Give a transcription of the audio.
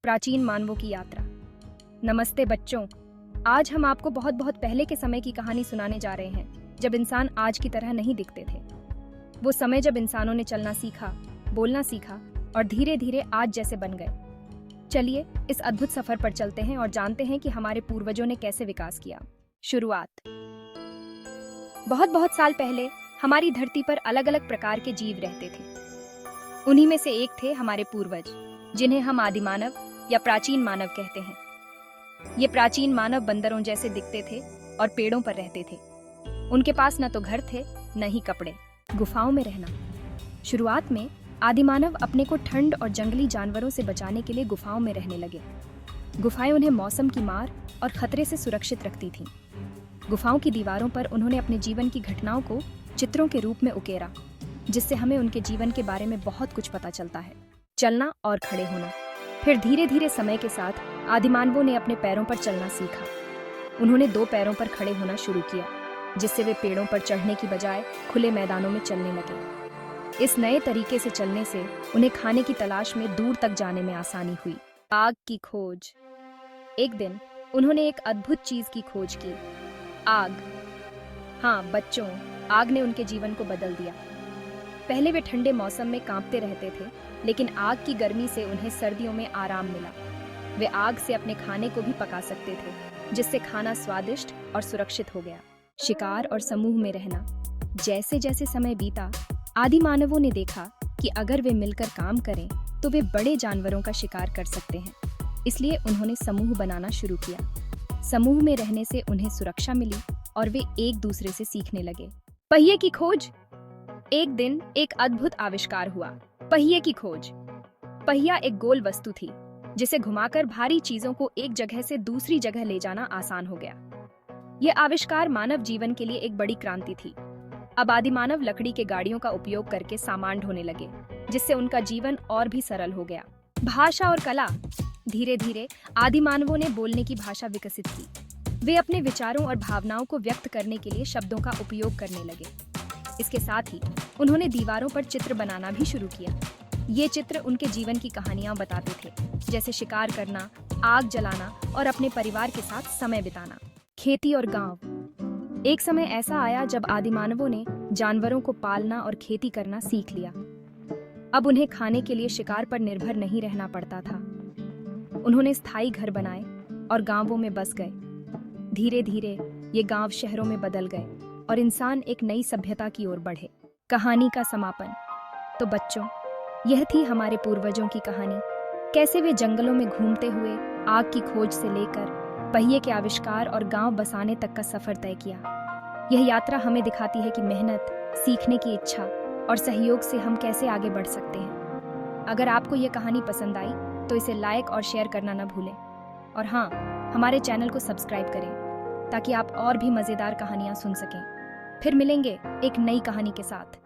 प्राचीन मानवों की यात्रा। नमस्ते बच्चों, आज हम आपको बहुत बहुत पहले के समय की कहानी सुनाने जा रहे हैं, जब इंसान आज की तरह नहीं दिखते थे। वो समय जब इंसानों ने चलना सीखा, बोलना सीखा और धीरे धीरे आज जैसे बन गए। चलिए इस अद्भुत सफर पर चलते हैं और जानते हैं कि हमारे पूर्वजों ने कैसे विकास किया। शुरुआत। बहुत बहुत साल पहले हमारी धरती पर अलग अलग प्रकार के जीव रहते थे। उन्हीं में से एक थे हमारे पूर्वज, जिन्हें हम आदिमानव या प्राचीन मानव कहते हैं। ये प्राचीन मानव बंदरों जैसे दिखते थे और पेड़ों पर रहते थे। उनके पास न तो घर थे, न ही कपड़े। गुफाओं में रहना। शुरुआत में आदिमानव अपने को ठंड और जंगली जानवरों से बचाने के लिए गुफाओं में रहने लगे। गुफाएं उन्हें मौसम की मार और खतरे से सुरक्षित रखती थीं। गुफाओं की दीवारों पर उन्होंने अपने जीवन की घटनाओं को चित्रों के रूप में उकेरा, जिससे हमें उनके जीवन के बारे में बहुत कुछ पता चलता है। चलना और खड़े होना। फिर धीरे धीरे समय के साथ आदिमानवों ने अपने पैरों पर चलना सीखा। उन्होंने 2 पैरों पर खड़े होना शुरू किया, जिससे वे पेड़ों पर चढ़ने की बजाय खुले मैदानों में चलने लगे। इस नए तरीके से चलने से उन्हें खाने की तलाश में दूर तक जाने में आसानी हुई। आग की खोज। एक दिन उन्होंने एक अद्भुत चीज की खोज की, आग। हाँ बच्चों, आग ने उनके जीवन को बदल दिया। पहले वे ठंडे मौसम में कांपते रहते थे, लेकिन आग की गर्मी से उन्हें सर्दियों में आराम मिला। वे आग से अपने खाने को भी पका सकते थे, जिससे खाना स्वादिष्ट और सुरक्षित हो गया। शिकार और समूह में रहना। जैसे जैसे समय बीता, आदि मानवों ने देखा कि अगर वे मिलकर काम करें तो वे बड़े जानवरों का शिकार कर सकते हैं। इसलिए उन्होंने समूह बनाना शुरू किया। समूह में रहने से उन्हें सुरक्षा मिली और वे एक दूसरे से सीखने लगे। पहिए की खोज। एक दिन एक अद्भुत आविष्कार हुआ, पहिए की खोज। पहिया एक गोल वस्तु थी, जिसे घुमाकर भारी चीजों को एक जगह से दूसरी जगह ले जाना आसान हो गया। यह आविष्कार मानव जीवन के लिए एक बड़ी क्रांति थी। अब आदिमानव लकड़ी के गाड़ियों का उपयोग करके सामान ढोने लगे, जिससे उनका जीवन और भी सरल हो गया। भाषा और कला। धीरे धीरे आदिमानवों ने बोलने की भाषा विकसित की। वे अपने विचारों और भावनाओं को व्यक्त करने के लिए शब्दों का उपयोग करने लगे। इसके साथ ही उन्होंने दीवारों पर चित्र बनाना भी शुरू किया। ये चित्र उनके जीवन की कहानियां बताते थे, जैसे शिकार करना, आग जलाना और अपने परिवार के साथ समय बिताना। खेती और गांव। एक समय ऐसा आया जब आदिमानवों ने जानवरों को पालना और खेती करना सीख लिया। अब उन्हें खाने के लिए शिकार पर निर्भर नहीं रहना पड़ता था। उन्होंने स्थायी घर बनाए और गांवों में बस गए। धीरे धीरे ये गांव शहरों में बदल गए और इंसान एक नई सभ्यता की ओर बढ़े। कहानी का समापन। तो बच्चों, यह थी हमारे पूर्वजों की कहानी। कैसे वे जंगलों में घूमते हुए आग की खोज से लेकर पहिए के आविष्कार और गांव बसाने तक का सफर तय किया। यह यात्रा हमें दिखाती है कि मेहनत, सीखने की इच्छा और सहयोग से हम कैसे आगे बढ़ सकते हैं। अगर आपको यह कहानी पसंद आई तो इसे लाइक और शेयर करना न भूलें। और हाँ, हमारे चैनल को सब्सक्राइब करें ताकि आप और भी मज़ेदार कहानियाँ सुन सकें। फिर मिलेंगे एक नई कहानी के साथ।